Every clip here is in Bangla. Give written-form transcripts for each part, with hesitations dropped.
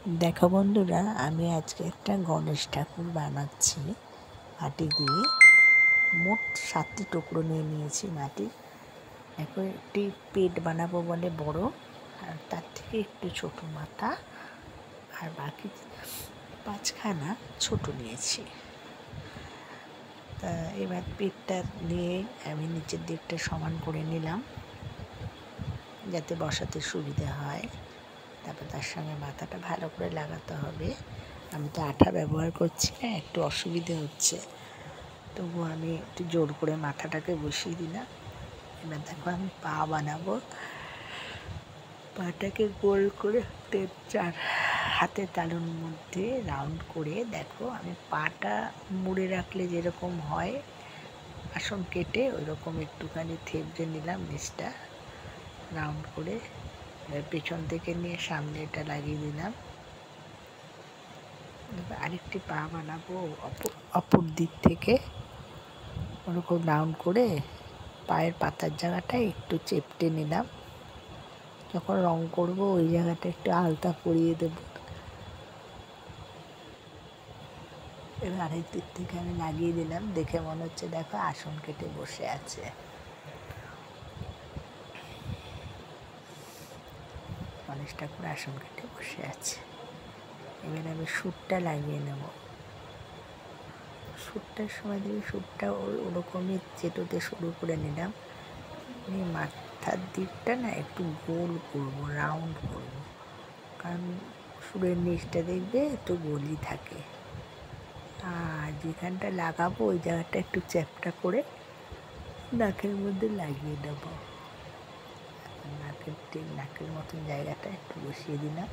देखो बंधुरा आमी आज के एक गणेश ठाकुर बानाচ্ছি माटी दिए मोट 7टी टुकरो निয়ে माटी देखो एक पेट बानाबो बोले बड़ो और तार थेके एकटू छोटो माथा और बाकी 5खाना छोटो निয়েছি। ता एबार पेटटा निয়ে आमी नीचेर दिकटा समान करे निलाम जाते बसाते सुविधा হয়। তারপর তার সঙ্গে মাথাটা ভালো করে লাগাতে হবে। আমি তো আঠা ব্যবহার করছি না, একটু অসুবিধে হচ্ছে, তবু আমি একটু জোর করে মাথাটাকে বসিয়ে দিলাম। এবার দেখো আমি পা বানাবো। পাটাকে গোল করে চার হাতের তালুর মধ্যে রাউন্ড করে দেখো আমি পাটা মুড়ে রাখলে যেরকম হয় আসন কেটে ওই রকম একটুখানি থেবড়ে নিলাম নিচটা রাউন্ড করে। পেছন থেকে নিয়ে সামনে এটা লাগিয়ে দিলাম। আরেকটি পা বানাবো অপর দিক থেকে ওরকম রাউন্ড করে পায়ের পাতার জায়গাটা একটু চেপটে নিলাম। যখন রং করব ওই জায়গাটা একটু আলতা পরিয়ে দেব। এবার আরেক দিক থেকে আমি লাগিয়ে দিলাম। দেখে মনে হচ্ছে দেখো আসন কেটে বসে আছে। গণেশ ঠাকুর আসন কেটে বসে আছে। এবার আমি সুরটা লাগিয়ে নেব। সুরটার সময় দেখি সুরটা ওরকমই চেটোতে শুরু করে নিলাম। মাথার দিকটা না একটু গোল করব, রাউন্ড করব, কারণ সুরের নিচটা দেখবে একটু গোলই থাকে। আর যেখানটা লাগাবো ওই জায়গাটা একটু চ্যাপটা করে নাকের মধ্যে লাগিয়ে দেবো। নাকের ঠিক নাকের মতন জায়গাটা একটু বসিয়ে দিলাম।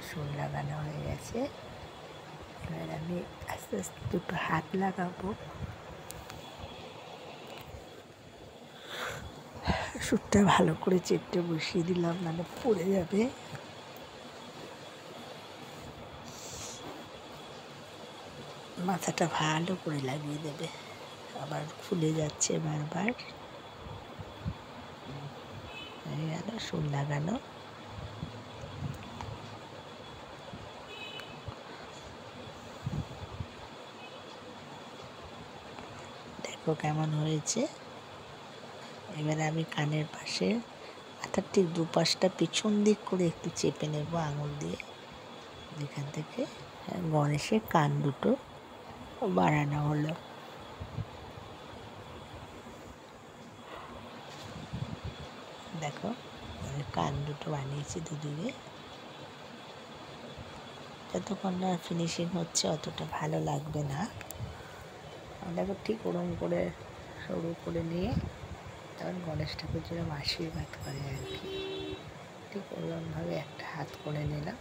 সুর লাগানো হয়ে গেছে। এবার আমি আস্তে আস্তে দুটো হাত লাগাবো। সুরটা ভালো করে চেপটে বসিয়ে দিলাম, মানে পড়ে যাবে। মাথাটা ভালো করে লাগিয়ে দেবে, আবার খুলে যাচ্ছে বারবার। হয়ে গেল সুর লাগানো। দেখো কেমন হয়েছে। এবার আমি কানের পাশে মাথার ঠিক দুপাশটা পিছন দিক করে একটু চেপে নেব আঙুল দিয়ে। যেখান থেকে গণেশের কান দুটো বাড়ানো হলো। দেখো কান দুটো বানিয়েছি দুদিকে। যতক্ষণ না ফিনিশিং হচ্ছে অতটা ভালো লাগবে না। দেখো ঠিক ওরম করে শুরু করে নিয়ে তখন গণেশ ঠাকুর যেরকম আশীর্বাদ করে আর কি, ঠিক ওরকমভাবে একটা হাত করে নিলাম।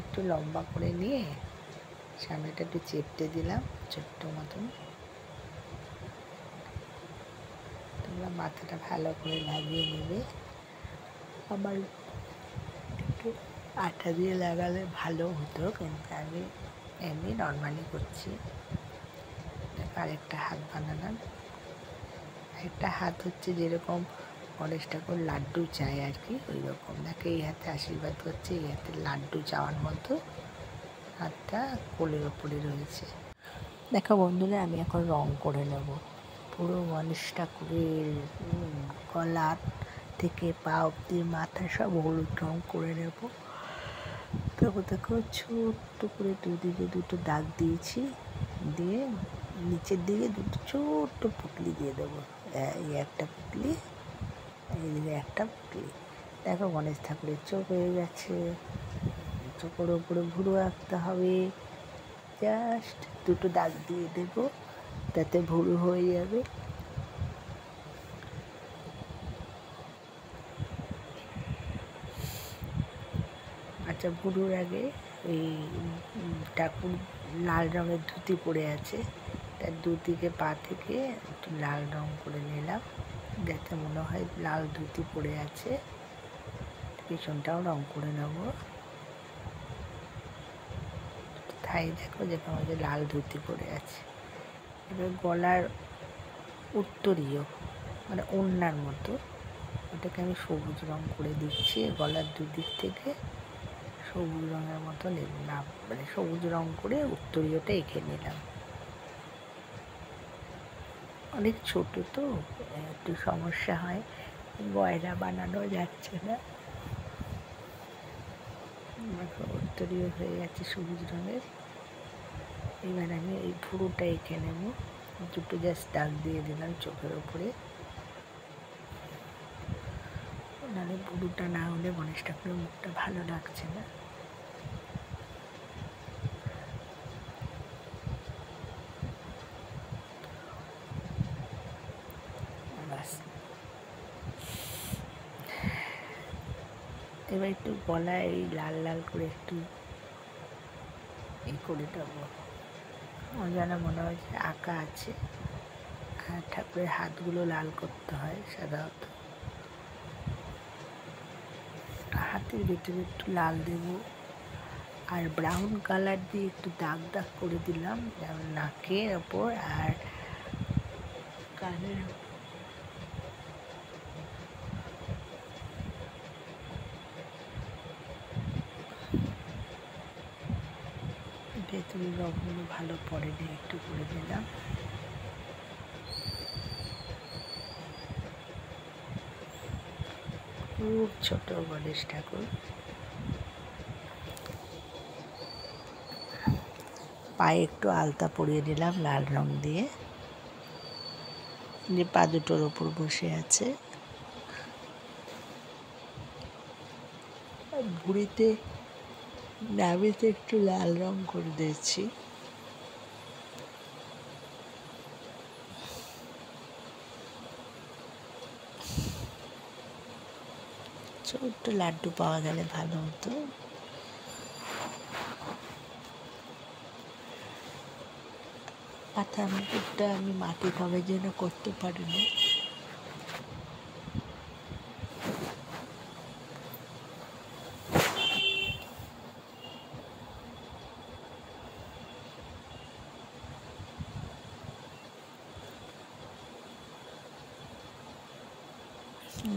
একটু লম্বা করে নিয়ে সামনেটা একটু চেপটে দিলাম ছোট্ট মতন। তোমরা মাথাটা ভালো করে লাগিয়ে নেবে। আমার একটু আঠা দিয়ে লাগালে ভালো হতো, কিন্তু আমি এমনি নর্মালি করছি। আরেকটা হাত বানালাম। একটা হাত হচ্ছে যেরকম গণেশ ঠাকুর লাড্ডু চায় আর কি, ওই রকম। দেখো এই হাতে আশীর্বাদ করছে, এই হাতে লাড্ডু চাওয়ার মতো হাতটা কোলের ওপরে রয়েছে। দেখো বন্ধুরা আমি এখন রং করে নেব। পুরো গণেশ ঠাকুরের গলা থেকে পা অব্দি মাথা সব হলুদ রং করে নেব। তারপর দেখো ছোট্ট করে দুদিকে দুটো দাগ দিয়েছি, দিয়ে নিচের দিকে দুটো ছোট্ট পুটলি দিয়ে দেবো। এই একটা পুটলি, এইদিকে একটা পুটলি। দেখো গণেশ ঠাকুরের চোখ হয়ে গেছে। চোখের ওপরে ভুরু আঁকতে হবে। জাস্ট দুটো দাগ দিয়ে দেবো, তাতে ভুরু হয়ে যাবে। আচ্ছা, ভুরুর আগে এই ঠাকুর লাল রঙের ধুতি পরে আছে, তার দুদিকে পা থেকে একটু লাল রং করে নিলাম, যাতে মনে হয় লাল ধুতি পরে আছে। পিছনটাও রং করে নেব। তাই দেখো যেরকম লাল ধুতি পরে আছে। এবার গলার উত্তরীয়, মানে ওড়নার মতো, ওটাকে আমি সবুজ রং করে দিচ্ছি। গলার দুদিক থেকে সবুজ রঙের মতো নিলাম, মানে সবুজ রং করে উত্তরীয়টা এঁকে নিলাম। অনেক ছোট তো একটু সমস্যা হয়, গয়না বানানো যাচ্ছে না। উত্তরীয় হয়ে গেছে সবুজ রঙের। এবার আমি এই ভুরুটা এঁকে নেব। দুটো জাস্ট দাগ দিয়ে দিলাম চোখের ওপরে, নাহলে ভুরুটা না হলে গণেশ ঠাকুরের মুখটা ভালো লাগছে না। এবার একটু গলায় এই লাল লাল করে একটু করে দেবো, যেন মনে হয় যে আঁকা আছে। আর ঠাকুরের হাতগুলো লাল করতে হয় সাধারণত, হাতের ভেতরে একটু লাল দেব। আর ব্রাউন কালার দিয়ে একটু দাগ দাগ করে দিলাম, যেমন নাকের ওপর আর কানের ওপর। ভেতরের রঙগুলো ভালো পড়েনি, একটু করে দিলাম। খুব ছোট গণেশ ঠাকুর। পায়ে একটু আলতা পরিয়ে দিলাম লাল রং দিয়ে, যে পা দুটোর ওপর বসে আছে। ভুঁড়িতে নাভিতে একটু লাল রং করে দিয়েছি। ছোট্ট লাড্ডু পাওয়া গেলে ভালো হতো। মাথা মুকুটটা আমি মাটি কবে যেন করতে পারিনি।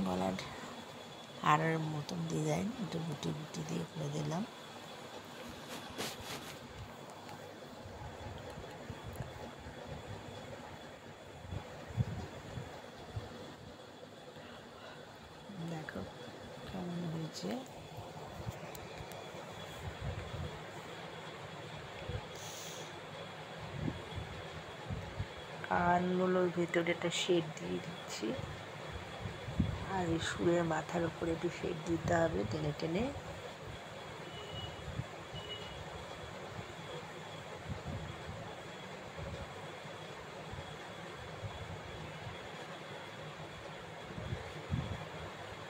গলার হারের মতন ডিজাইন একটু গুটি গুটি দিয়ে করে দিলাম। দেখো কেমন হয়েছে। কানগুলোর ভেতরে একটা শেড দিয়ে দিচ্ছি, আর এই সুরের মাথার উপরে একটু শেড দিতে হবে টেনে টেনে।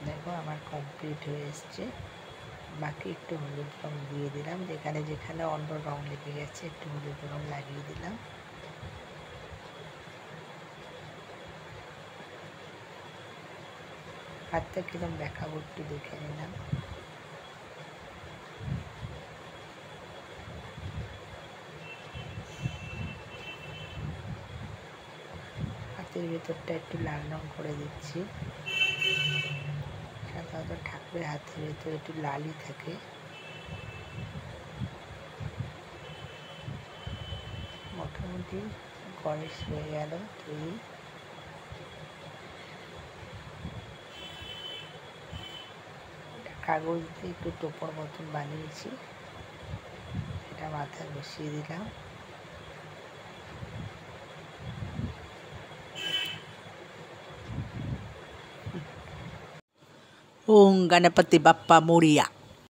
দেখো আমার কমপ্লিট হয়ে এসছে। বাকি একটু হলুদ রং দিয়ে দিলাম, যেখানে যেখানে অন্য রং লেগে গেছে একটু হলুদ রং লাগিয়ে দিলাম। হাতটা কিরম দেখাবো একটু দেখে নিলাম। হাতের ভেতরটা একটু লাল রং করে দিচ্ছি। সাধারণত ঠাকুরের হাতের ভেতরে একটু লালই থাকে। মোটামুটি গণেশ হয়ে গেল তৈরি। কাগজ দিয়ে একটু টোপর মতন বানিয়েছি, এটা মাথায় বসিয়ে দিলাম। ওম গণপতি বাপ্পা মোরিয়া।